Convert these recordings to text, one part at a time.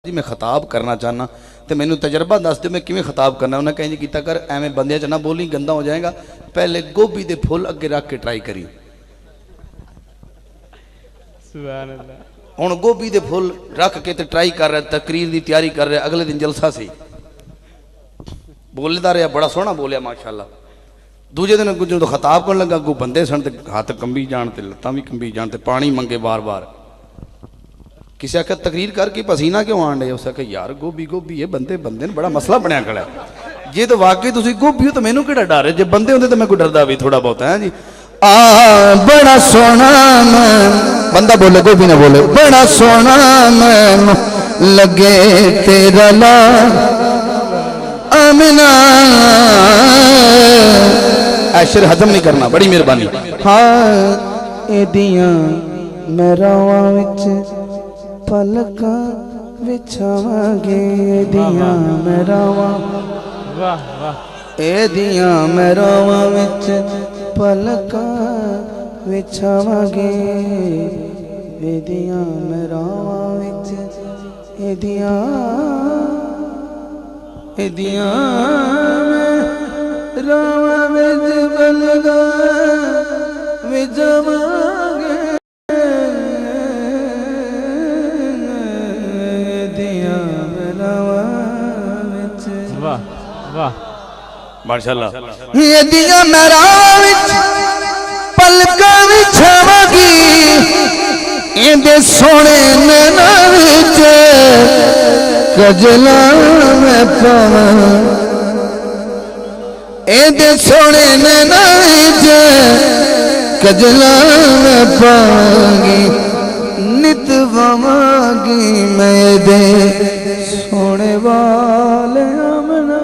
जी मैं खिताब करना चाहना तो मैनू तजर्बा दस दो मैं किवें खिताब करना। उन्हें कहीं किया कर एवें बंदे च ना बोली गंदा हो जाएगा। पहले गोभी के फुल अगे रख के ट्राई करी। हुण गोभी के फुल रख के तो ट्राई कर रहा, तकरीर की तैयारी कर रहा। अगले दिन जलसा सी, बोलता रहा, बड़ा सोहना बोलिया माशाअल्लाह। दूजे दिन जो खिताब करन लगा अगू बंदे सन, हाथ कंबी जान, लत्तां भी कंबी जान, पानी मंगे बार बार। किसी आख्या तकरीर करके पसीना क्यों आन डे? उस आख्या यार गोभी गोभी है, बंदे बंदे ने बड़ा मसला बनया खड़ा है। जे तो वाकई तुम गोभी हो तो मैनू किहड़ा डर है? जे बंदे होंदे तो मैं कोई डरदा भी थोड़ा बहुत है जी। बड़ा सोहना मैं बंदा बोले, गोभी ना बोले। बड़ा सोहना मैं लगे तेरा ला आमिना। ऐशर हजम नहीं करना, बड़ी मेहरबानी। हाँ एदियां मेरावां विच पलका विछावांगे, एदियां मेरावां, वाह वाह, एदियां मेरावां विच पलका विछावांगे, एदियां मेरावां विच, एदियां एदियां मेरावां विच पलका विछावांगे। माशाअल्लाह। ये दिया मेरा विच पलका विछावांगी, इंदे सोने नैना विच कजला मैं पावां। इंदे सोने नैना विच कजला मैं पावांगी, नित पावांगी मैं दे सोने वाले आमना।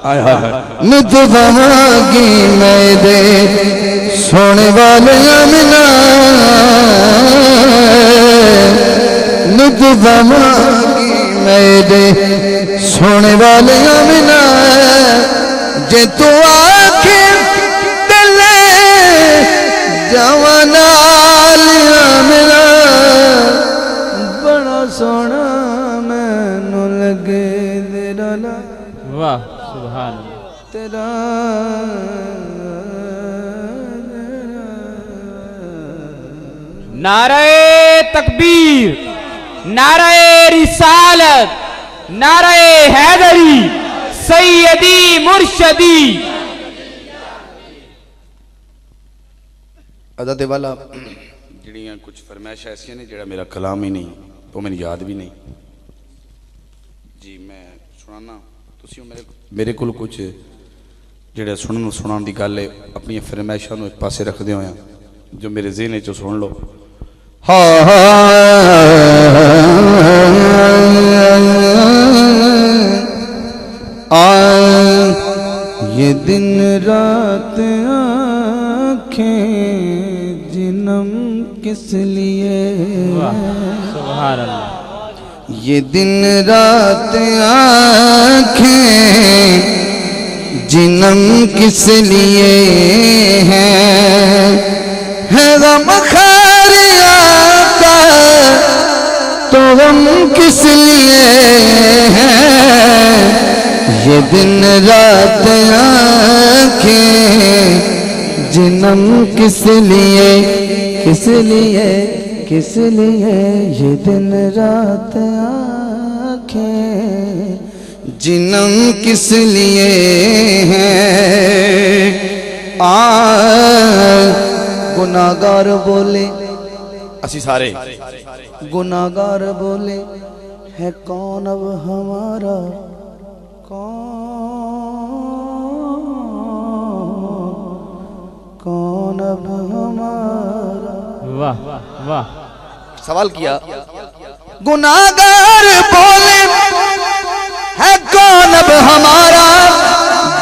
हाय हाय नित पावांगी मैं दे सोने वाले आमना, नित पावांगी मैं दे सोने वाले आमना। जे तू आखे दिले जवाना आमना, बड़ा सोना मैनू लगे तेरा ला। वाह सुभान तेरा। नारे तकबीर, नारे रिसालत, नारे हैदरी, सैयदी मुर्शदी। अदा दे वाला जड़ियाँ कुछ फरमाइश ऐसियां ने जड़ा मेरा कलाम ही नहीं, वो मैंने याद भी नहीं जी। मैं सुनाना मेरे को कुछ जो सुना की गल है, अपन फरमाइशों एक पास रखते हो जो मेरे ज़हन चो सुन लो। हाँ ये दिन रात आँखें जिनम किस लिए, सुभान अल्लाह। ये दिन रात आँखें जिनम किस लिए है गम खारिया का तो गम किस लिए है। ये दिन रात आँखें जिनम किस लिए, किस लिए, किस लिए। ये दिन रात आँखें जिनम किस लिए हैं। गुनाहगार बोले, असी सारे गुनाहगार बोले है कौन अब हमारा, कौन अब हमारा। वाह वाह। सवाल किया गुनाहगार बोले है कौन अब हमारा,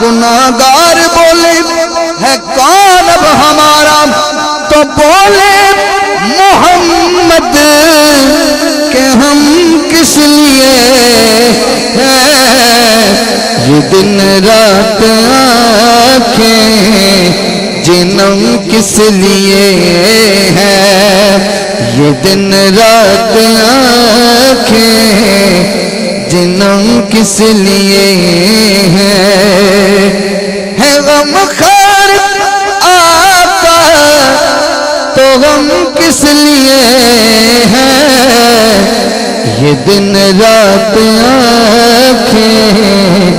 गुनाहगार बोले है कौन अब हमारा। तो बोले मोहम्मद के हम किस लिए हैं। ये दिन रात आँखें जिनम किस लिए है। ये दिन रात आंखें जिन्हों किस लिए है गम खार आका तो गम किस लिए है। ये दिन रात आंखें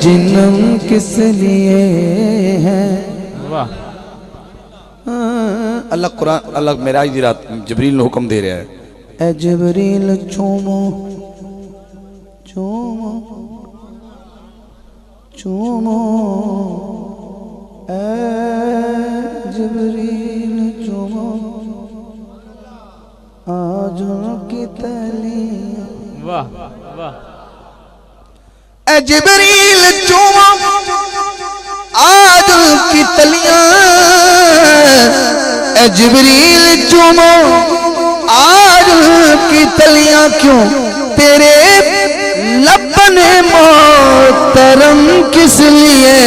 जिन्हों किस लिए है। वाह अल्लाह कुरान अल्लाह मेराज दी रात जबरील ने हुक्म दे रहा है, ए जबरील चूमो चूमो चूमो ए जबरील चूमो आज की तलियां। वाह वाह ए जबरील चूमो आज की तलियां। ए जबरील चूमो आज की तलियां क्यों तेरे लबन मोहतरम किस लिए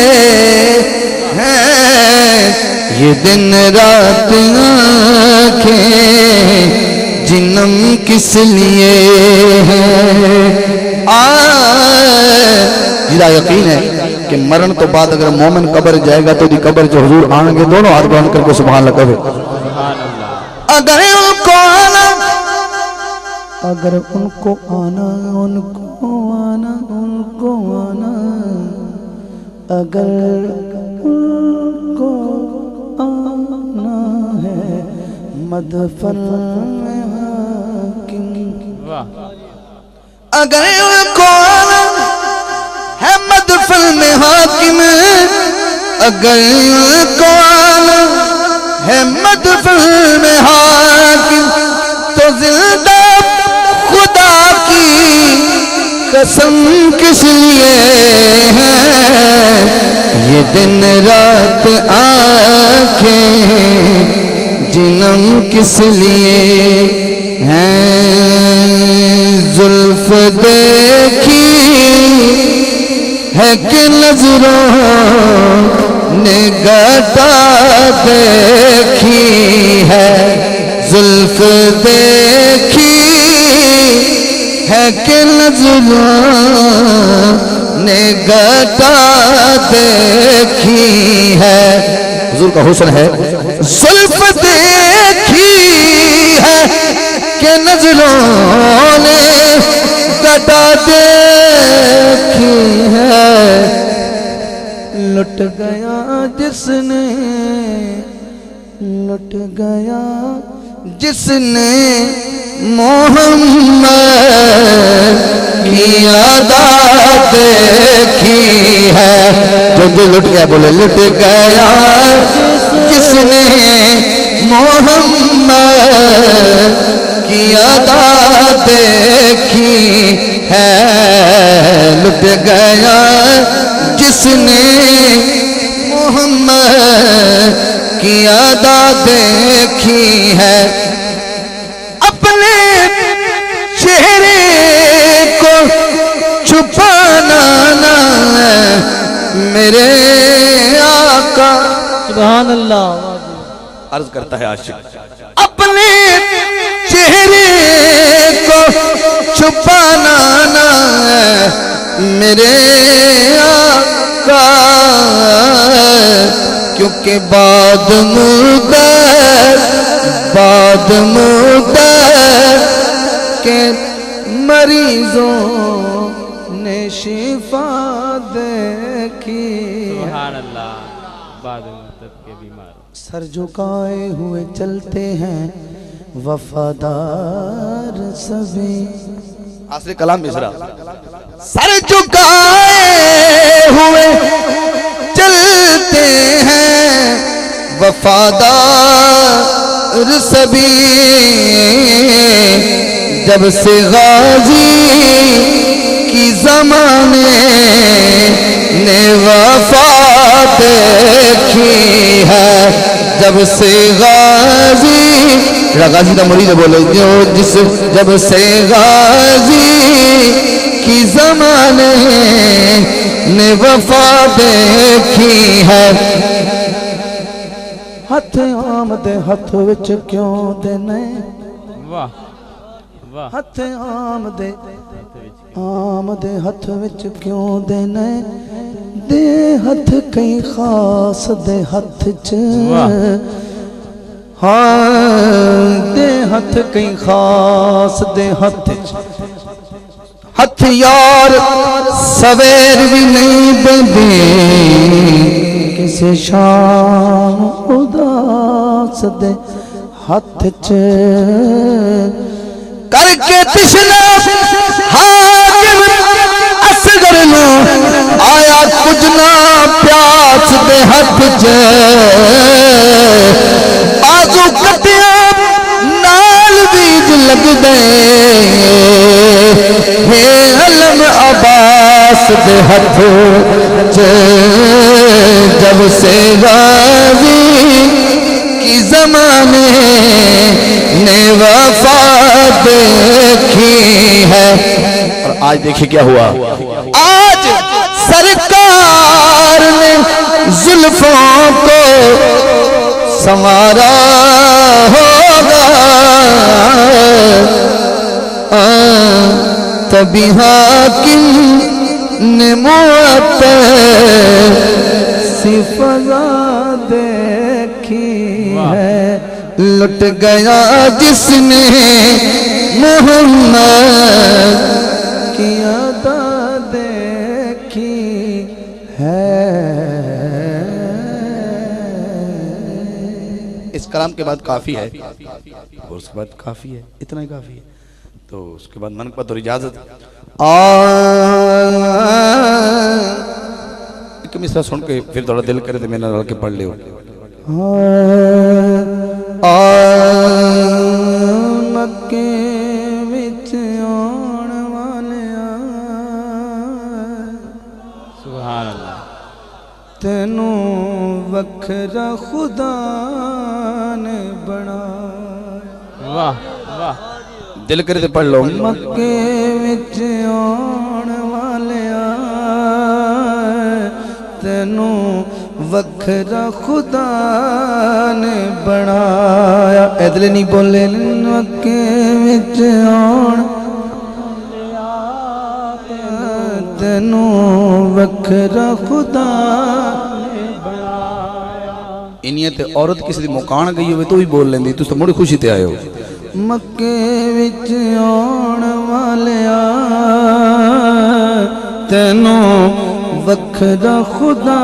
है। ये दिन रात आंखें जिन्नम किस लिए है। जिदा यकीन है कि मरण तो बाद अगर मोमिन कब्र जाएगा तो दी कब्र जो हुजूर आएंगे दोनों हाथ बांध करके सुभान अल्लाह कहे। अगर उनको आना अगर उनको आना उनको आना उनको आना अगर उनको आना है मदफन में हाकिम। अगर उनको आना है मदफन में हाकिम। अगर उनको आना है मदफन में हाकिम तो जिंदा खुदा की कसम किस लिए है। ये दिन रात आंखें जिन्नम किस लिए हैं। जुल्फ देखी है कि नजरों ने घटा देखी है। जुल्फ देखी है कि नजरों ने घटा देखी है। हुजूर का हुस्न है। जुल्फ देखी है कि नजरों ने घटा देखी है। लुट गया जिसने लुट गया जिसने मोहम्मद की अदा देखी है। जो दिल लुट गया बोले लुट गया जिसने मोहम्मद की अदा देखी है। लुट गया जिसने मोहम्मद की अदा देखी है। अपने चेहरे को छुपाना ना मेरे आका। सुभान अल्लाह। अर्ज करता है आशिक अपने चेहरे को छुपाना ना मेरे आका। क्योंकि बाद मुद्दत के मरीजों ने शिफा देखी। सुभान अल्लाह। बाद मुद्दत के बीमार सर झुकाए हुए चलते हैं वफादार सभी। आसरे कलाम मिसरा। सर झुकाए हुए चलते हैं वफादार सभी। जब से गाजी की जमाने ने वफा देखी है। जब से गाजी का मुरीद बोले जो जिस जब से गाजी की जमाने ने वफा देखी है। हथ आमदे हथ विच क्यों देने वाह वाह हथ आमदे हथ विच क्यों देने दे हथ कई खास दे हथ च हाँ दे हथ कई खास दे हथ च हथ यार सवेर भी नहीं बेंदे किसे शाम उदास दे हथ च करके तिशना हाकिम असगर नो आया कुछ ना प्यास दे हथ च बाजू कटिया नाल बीज लग दे हे अलम अब्बास दे हथ च जब से गाजी की जमाने ने वफा देखी है। और आज देखिए क्या हुआ, आज सरकार ने जुल्फों को संवारा होगा तभी हाकिम ने मुअत्तर सी फज़ा देखी है। लुट गया जिसने मोहम्मद की अदा देखी है। इस कलाम के बाद काफी है और उसके बाद काफी है, इतना ही काफी है। तो उसके बाद मन पर तो इजाजत एक मिसरा सुन के फिर थोड़ा दिल करे तो मेरे नाल के पढ़ लियो। मक्के विच आउण वालिया सुभान अल्लाह तेनू वखरा खुदा ने बनाया। वाह वाह दिल करे तो पढ़ लो। मक्के विच आउण वालिया तेनू वखरा खुदा ने बनाया। इधर नहीं बोले मक्के विच आउण तेनू वखरा खुदा ने बनाया। इन्हीं ते औरत किसी दी मुकान गई होवे तो भी बोल लेंदी, तुस तो मुड़ी खुशी ते आए हो। मक्के विच आउण वालिया तेनू वखरा खुदा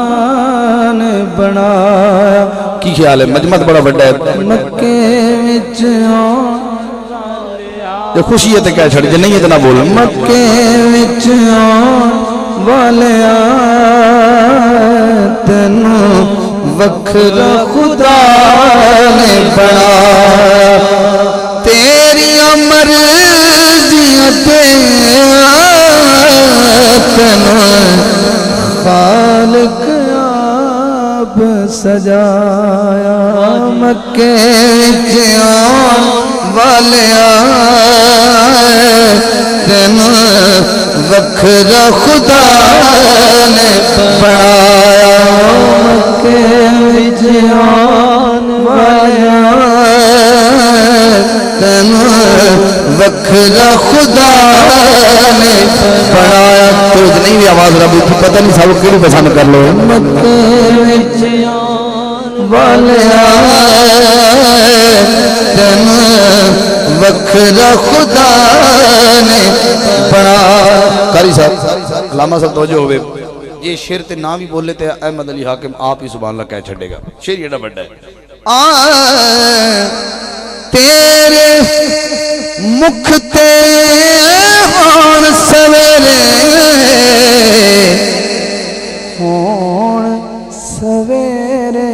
ने बनाया। की ख्याल है, मजमत बड़ा बड़ा है। मक्के विच जो खुशी है तो क्या छड़ जे नहीं है तो ना बोल। मक्के विच वालिया तेनू वखरा खुदा ने बनाया। तेरी मर्ज़ियां ते तेनू खालिक आप सजाया। मक्के विच आउण वालिया तेनू वखरा खुदा ने बनाया। मक्के विच आउण वालिया तेनू वखरा खुदा ने बनाया। तो नहीं भी आवाज रब पता नहीं सब केड़ी पसंद कर लो। मक्के विच आउण वालिया तेनू वखरा खुदा ने बनाया। कारी साहब लामा साहब तवज्जो होवे, ये शेर ते ना भी बोले ते अहमद अली हाकिम आप ही सुभान अल्लाह कह छड़ेगा। शेर एड़ा बड़ा है। तेरे मुख ते होण सवेरे होण सवेरे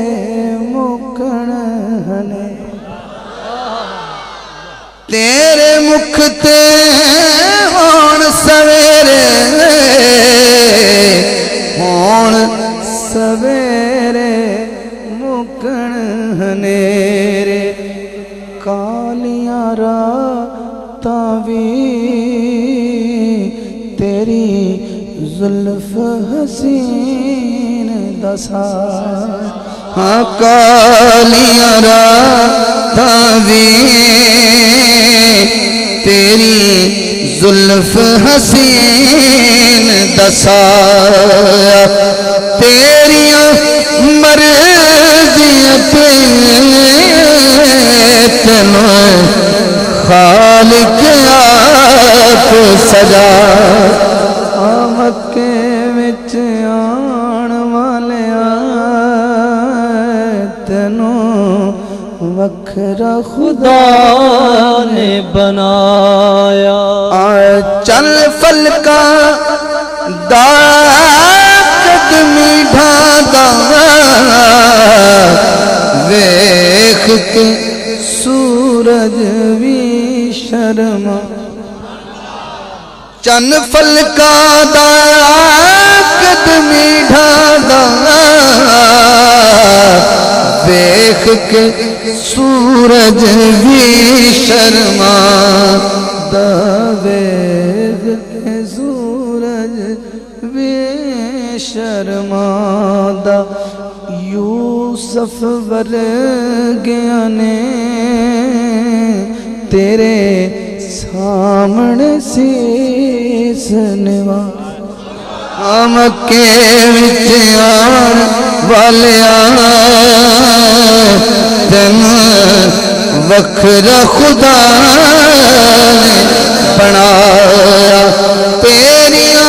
मुकण हने। तेरे मुख ते होण सवेरे होण सवेरे मुकण हनेरे। कालियां रातां वी तेरी जुल्फ हसीन दसा। हाँ कालियां रातां तावी तेरी जुल्फ हसीन दसाया तेरिया मर्जियां पे तेनों खालिक आप सजा मक्के विच आण वालिया तेनों वखरा खुदा ने बनाया। चल फलका दात मीठा वेख के सूरज भी शर्मा चन फलका दात मीठा वेख के सूरज भी शर्मा वेख के सूरज भी शर्मादा यूसुफ वर्गिया ने तेरे सामने शीस निवा मक्के विच आण वालिया तेन वखरा खुदा ने बनाया तेरिया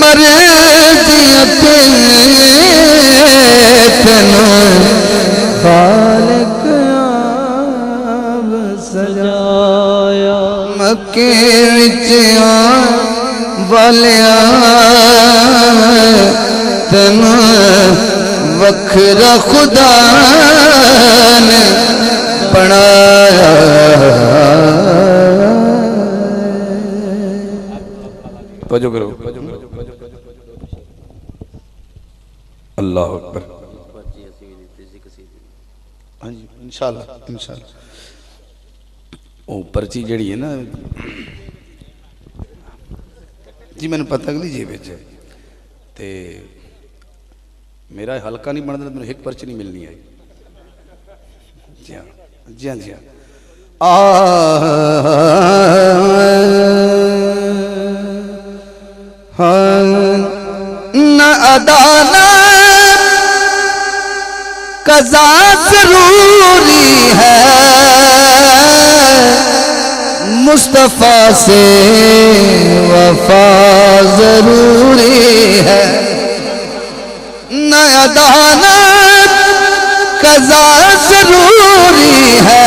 मर्जियां ते तेनों खालिक आप सजाया। मक्के विच आण वालिया तेन वखरा खुदा ने बनाया। तवज्जो करो अल्लाह अकबर। हाँ जी इंशाअल्लाह इंशाअल्लाह। वो पर्ची जड़ी है ना जी मैंने पता अगली जेब है ते मेरा हल्का नहीं बनता मैंने एक पर्ची नहीं मिलनी है। जी हाँ जी हाँ जी हाँ न अदाना कज़ा ज़रूरी है मुस्तफ़ा से वफा ज़रूरी है न अदाना कज़ा ज़रूरी है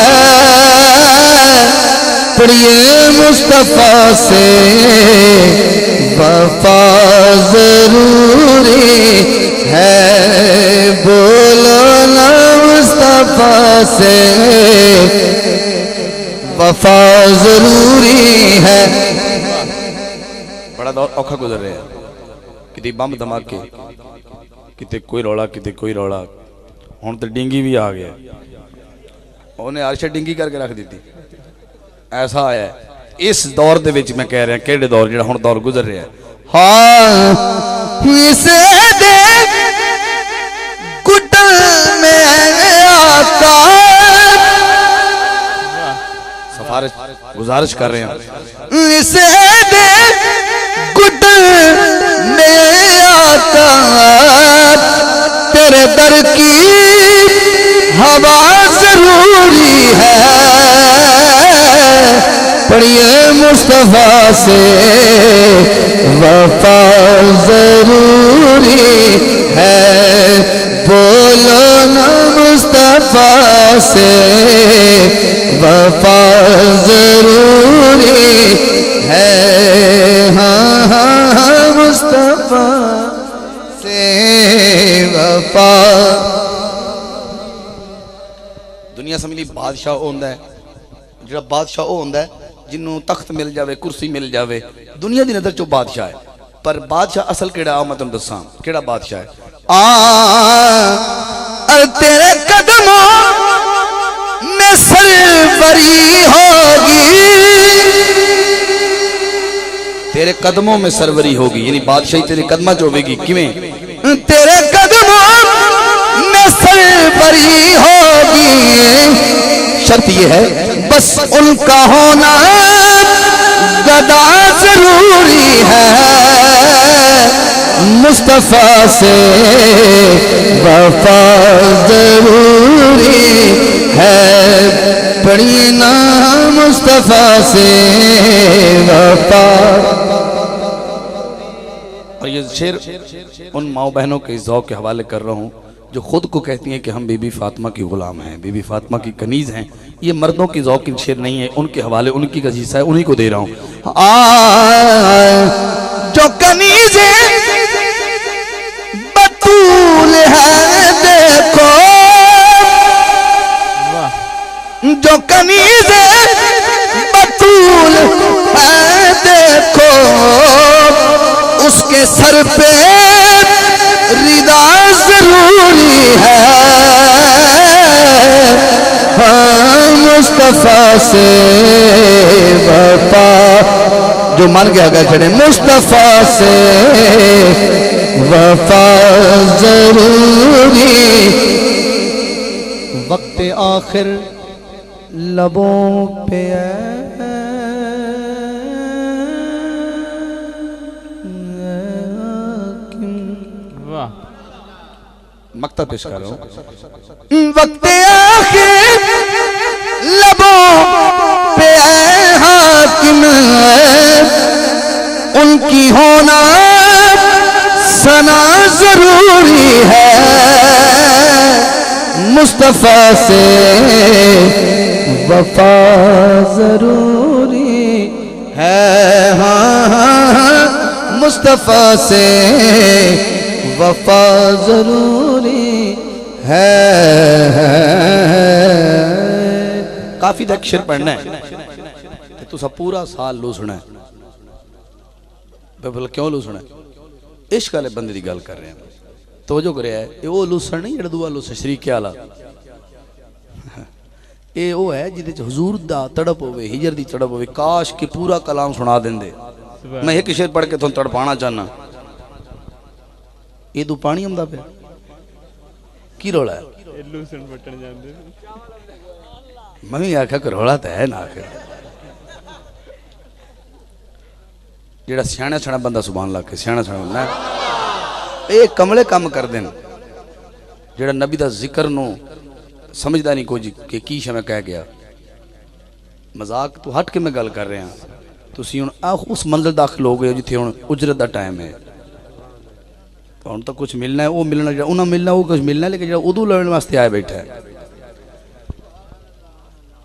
पढ़िए मुस्तफ़ा से वफा ज़रूरी है बोलो ना मुस्तफ़ा से वफा ज़रूरी है। बड़ा दौर औखा गुजर रहे हैं कितने बम धमाके कितने कोई रौला कितने कोई रौला हुण तो डिंगी भी आ गया उन्हें अर्श डिंगी करके रख दी थी। ऐसा आया इस दौर दे विच मैं कह रहा केड़े दौर जिहड़ा हुण दौर गुजर रहा है। हाँ इसे दे कुटल में आका सफारिश गुजारिश कर रहे हैं इसे दे कुटल में आका तेरे दर की हवा ज़रूरी है पढ़िए मुस्तफ़ा से वफा ज़रूरी है बोलो ना मुस्तफ़ा से वफा ज़रूरी है। हाँ हाँ हाँ मुस्तफ़ा से वफा। दुनिया समझ ली बादशाह होंदा है जो बादशाह होंदा है जिन्हों तख्त मिल जाए कुर्सी मिल जाए दुनिया की नज़र चो बादशाह है पर बादशाह असल केड़ा आओ मैं तुम दसा केड़ा बादशाह है। तेरे कदमों में सरवरी होगी तेरे कदमों में सरवरी होगी यानी बादशाही तेरे कदम च होगी किवें तेरे कदमों में सरवरी होगी शर्त ये है बस उनका होना गदा जरूरी है, मुस्तफा से वफा जरूरी है, पढ़िए ना मुस्तफा से वफा। और ये शेर उन माओ बहनों के ज़ौक़ के हवाले कर रहा हूँ जो खुद को कहती हैं कि हम बीबी फातिमा की गुलाम हैं, बीबी फातिमा की कनीज़ हैं। ये मर्दों की ज़ौक़ की शेर नहीं है, उनके हवाले उनकी का हिस्सा है, उन्हीं को दे रहा हूँ। जो कनीज़ बतूल है देखो, जो कनीज़ बतूल है देखो, उसके सर पे रिदा जरूरी है, हाँ मुस्तफा से वफा। जो मान के आगे चढ़े मुस्तफा से वफा जरूरी, वक्त आखिर लबों पे मक्ता पेश कर रहा हूँ। वक्त आखिर लबों पे हाकिम, उनकी होना सना जरूरी है, मुस्तफा से वफा जरूरी है, हाँ मुस्तफा से वफा जरूरी है। काफी तक शेर पढ़ना है तो सब पूरा साल लूसना है। भला क्यों लूसना है? इश्क वाले बंदे की गल कर रहे हैं, तवज्जो करिए। ये वो लूसन नहीं जेड़ा दूआ लूस शरीके वाला, ये वो है जिदे च हुजूर दा तड़प होवे, हिजर दी तड़प होवे। काश कि पूरा कलाम सुना देंदे। मैं एक शेर पढ़ के तुहानू तड़पाना चाहना। ये तू पानी आंदा पे की रोला है? मैं भी आख्या कि रोला तो है ना, आखिर जेड़ा सियाना सियाना बंदा सुभान अल्लाह के सियाना सियाना बंदा ये कमले काम कर देन, जेड़ा नबी दा जिक्र नो समझदा नहीं कोई कि की शे मैं कह गया। मजाक तो हट के मैं गल कर रहा। तुसी हुण उस मंजिल दाखिल हो गए जिथे हुण उजरत दा टाइम है। हुण तो कुछ मिलना है, वो मिलना जो उन्हें मिलना वो कुछ मिलना है, लेकिन जो उदू लड़ने वास्ते आया बैठा है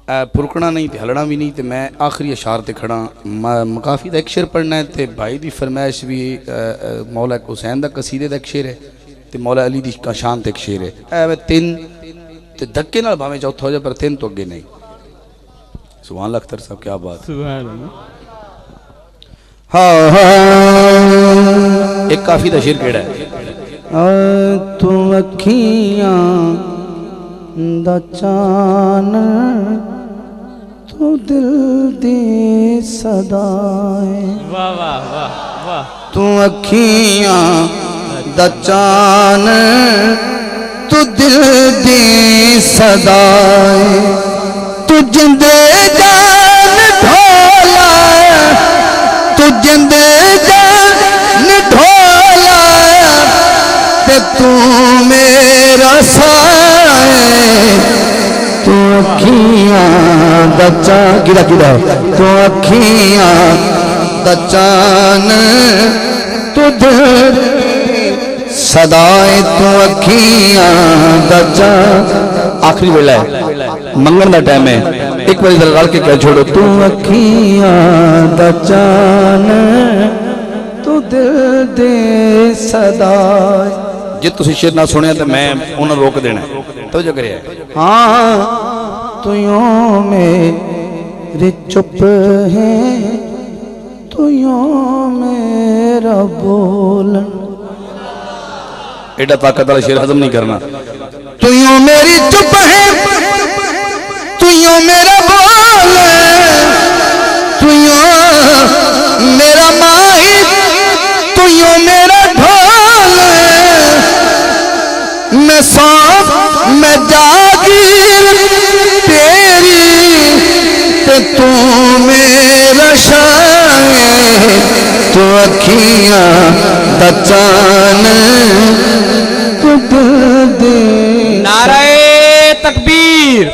फुरकना नहीं तो हलना भी नहीं। तो मैं आखिरी अशार ते खड़ा। काफ़ी का एक शेर पढ़ना है तो भाई की फरमाइश भी मौला हुसैन का कसीदे का एक शेर है तो मौला अली की शान ते एक शेर है। मैं तीन तो धक्के नाल भावें चौथा हो जाए पर तीन तो अगे नहीं। सुभान अल्लाह अख्तर साहब क्या बात। हाँ एक काफ़ी का शेर केड़ा है? तू अखियां दा चान तू दिल दी सदाए। वाह वाह वाह वाह। तू अखियां दा चान तू दिल दी सदाए, तू जिंदे जान ढोला, तू जिंदे जान ढोला, ते तू मेरा साए। तू अखियां दा चान गिरा गिरा, तू अखियां दा चान तू दिल सदाए, तू अखियां दा चान। आखिरी वेला है, मंगन का टाइम है, एक बार रल के कह छोड़ो। तू अखियां दा चान तू दिल दे सदाए। जे तुसी शेर ना सुनिया तो मैं उन्हें रोक देना तो जो करे। हाँ तू यूं मेरे चुप है, तू यूं मेरा बोलन। एडा ताकत वाला शेर हजम नहीं करना। तू यूं मेरी चुप है, तू यूं मेरा बोल, तू यूं मेरा माही, तू यूं मेरा ढोल। मैं सौंफ मैं जागीर तेरी कि तू मेरा शायर तू अखियां दा चान दे। नारे तकबीर,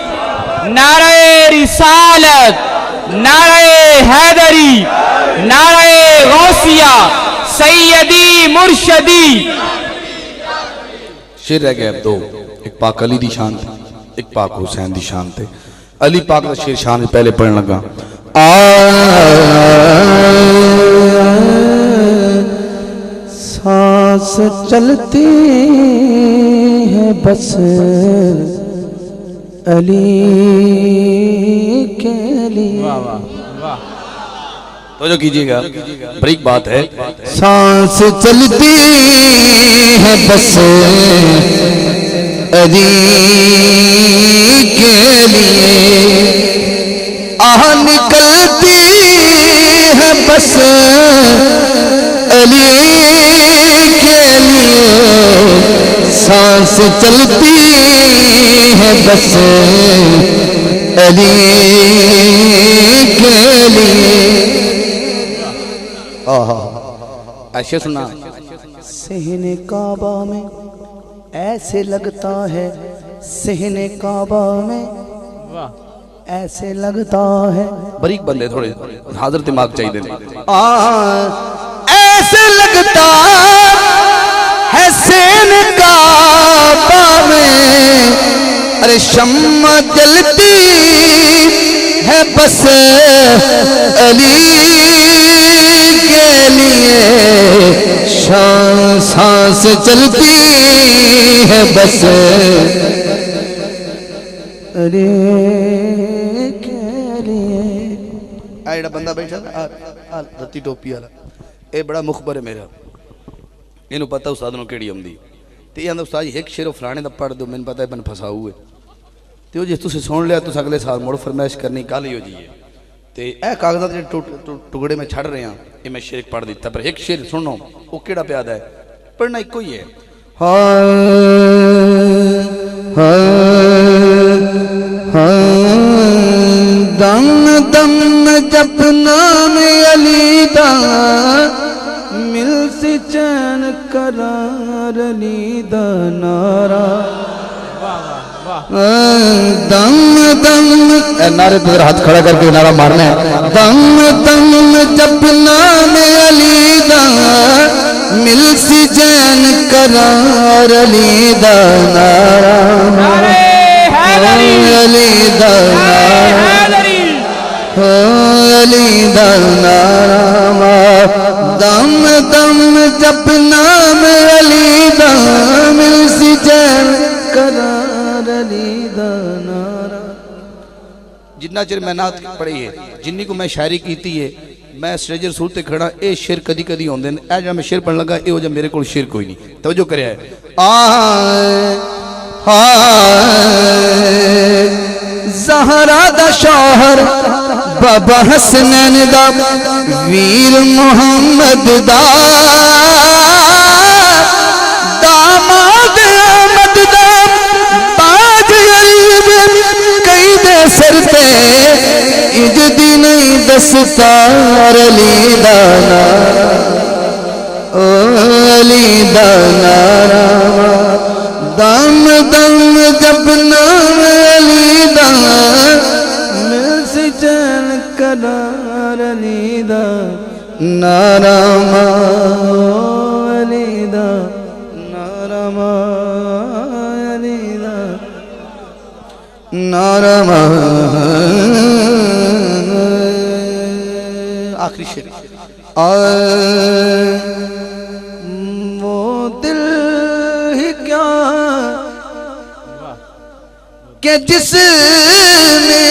नारे रिसालत, नारे हैदरी, नारे गौसिया, सैयदी मुर्शदी। शेर रह गया अब दो, एक पाक अली दी शान थी, एक पाक हुसैन दी शान थे। अली पाक का शेर शान पहले पढ़ने लगा। सांस चलती है बस अली के लिए। वाह वाह वाह। तो जो कीजिएगा, बरीक बात है। सांस चलती है बस अली के लिए, आह निकलती है बस अली के लिए, सांस चलती है बस अली के लिए। ऐसे सुना। सहने काबा में ऐसे लगता है, सहने काबा में वाह। ऐसे लगता है। बरीक बंदे थोड़े हाजिर दिमाग चाहिए। ऐसे लगता है सहने काबा में, अरे शम्मा जलती है बस अली के लिए, सांस चलती है बस अरे के लिए। आ जेड़ा बंदा बैठा आ रत्ती टोपी वाला, ये बड़ा मुखबर है मेरा, इनू पता उस्ताद नूं केड़ी आउंदी ते ये आंदा उस्ताद जी एक शेर फलाने दा पढ़ दो, मैनूं पता है बन फसाऊ है ते जे तुसीं सुन लिया तुस अगले साल मुड़ फरमाइश करनी कल ही हो जाइए। ते ए कागजात जे टुकड़े में छड़ रहे हैं ये मैं शेर पढ़ दिता, पर एक शेर सुनो वो केड़ा प्यादा है, पढ़ना इको ही है। दम दम जब नाम अली दा, मिल से चैन करार अली दा नारा। दम दम नारे पे हाथ खड़ा करके नारा मारना है। दम दम जब नाम अली दा, मिल सी चैन करार अली दा नारा। अली दा नारा, अली दा नारा। दम दम जब नाम अली दा, मिल सी चैन करार अली दा नारा। जिन्ना चिर मैं नात पढ़ी है, जिन्नी को मैं शायरी की है, मैं स्टेज रसूल ते खड़ा, ये शेर कदी कदी आउंदे ने। ए जो मैं शेर पढ़न लगा ये जो मेरे को शेर कोई नहीं, तवज्जो करया है। ज़हरा दा शौहर बाबा हसनैन दा, वीर मुहम्मद दा दामाद अहमद दा, ताज गरीब कई दे सर पे इजदी नहीं दस्तार अली दा नारा, ओ अली दा नारा। दम दम जब नाम अली दा, मिल से चैन करार अली दा नारा। अली दा नारा, अली दा नारा। आखिरी शेर। वो दिल ही क्या कि जिसने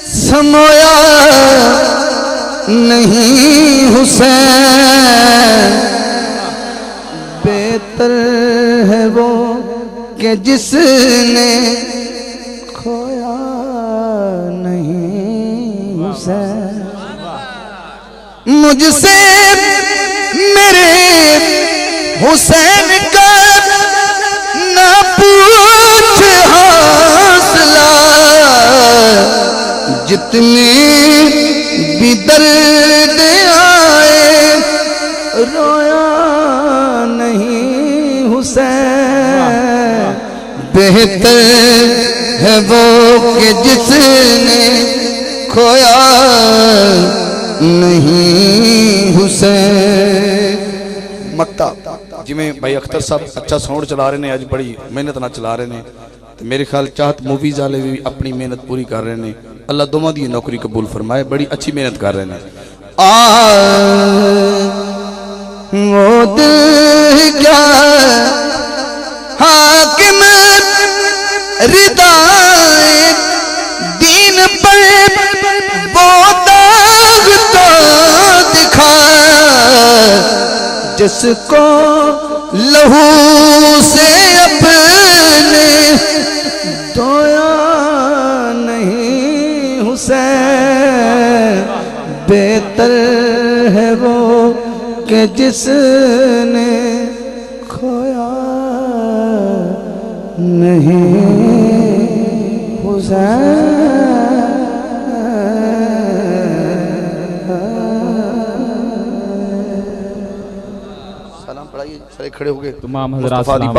समोया नहीं हुसैन, बेहतर है वो कि जिसने खोया नहीं हुसैन। मुझसे मेरे हुसैन का ना पूछ हौसला, जितने भी दर्द आए रोया नहीं हुसैन। बेहतर है वो कि जिसने खोया नहीं हुसैन। मक्ता जिमें भाई अख्तर साहब अच्छा साउंड चला रहे हैं, अज बड़ी मेहनत ना चला रहे हैं, तो मेरे ख्याल चाहत मूवीज वाले भी अपनी मेहनत पूरी कर रहे हैं। अल्लाह दोवां दी नौकरी कबूल फरमाए, बड़ी अच्छी मेहनत कर रहे हैं। वो दिल क्या हाकिम रिदाए दीन पर वो दाग तो दिखा जिसको लहू से अपने धोया नहीं हुसैन। बेहतर है वो कि जिसने खोया नहीं हुसैन। सलाम पढ़ाइए, सारे खड़े हो गए। तमाम हजरात मुस्तफा दी सलाम।